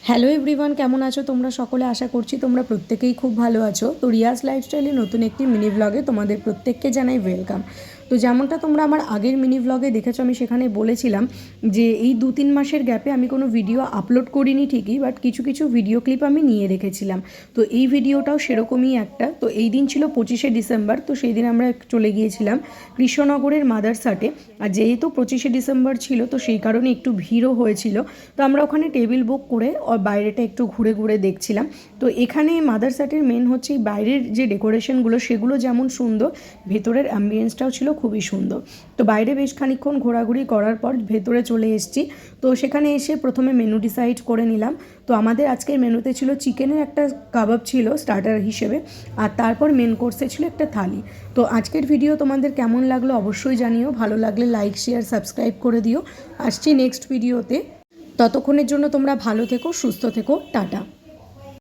Hello everyone, কেমন আছো তোমরা সকলে? আশা করছি তোমরা প্রত্যেকেই খুব ভালো আছো। তো রিয়াজ লাইফস্টাইলে নতুন একটি মিনি ব্লগে তোমাদের প্রত্যেককে জানাই ওয়েলকাম। তো যেমনটা তোমরা আমার আগের মিনি ব্লগে দেখেছো, আমি সেখানে বলেছিলাম যে এই 2-3 মাসের গ্যাপে আমি কোনো ভিডিও আপলোড করিনি ঠিকই, বাট কিছু কিছু ভিডিও ক্লিপ আমি নিয়ে রেখেছিলাম। তো এই ভিডিওটাও সেরকমই একটা। তো এই দিন ছিল 25শে ডিসেম্বর। তো সেই দিন আমরা চলে গিয়েছিলাম কৃষ্ণনগরের মাদারসাটে। আর যেহেতু 25শে ডিসেম্বর ছিল, তো সেই কারণে একটু ভিড়ও হয়েছিল। তো আমরা ওখানে টেবিল বুক করে বাইরেটা একটু ঘুরে ঘুরে দেখছিলাম। তো এখানে মাদারসাটের মেন হচ্ছে এই বাইরের যে ডেকোরেশনগুলো সেগুলো যেমন সুন্দর, ভেতরের অ্যাম্বিয়েন্সটাও ছিল খুবই সুন্দর। তো বাইরে বেশ খানিকক্ষণ ঘোরাঘুরি করার পর ভেতরে চলে এসেছি। তো সেখানে এসে প্রথমে মেনু ডিসাইড করে নিলাম। তো আমাদের আজকের মেনুতে ছিল চিকেনের একটা কাবাব ছিল স্টার্টার হিসেবে, আর তারপর মেন কোর্সে ছিল একটা থালি। তো আজকের ভিডিও তোমাদের কেমন লাগলো অবশ্যই জানিও। ভালো লাগলে লাইক, শেয়ার, সাবস্ক্রাইব করে দিও। আসছি নেক্সট ভিডিওতে। ততক্ষণের জন্য তোমরা ভালো থেকো, সুস্থ থেকো, টাটা।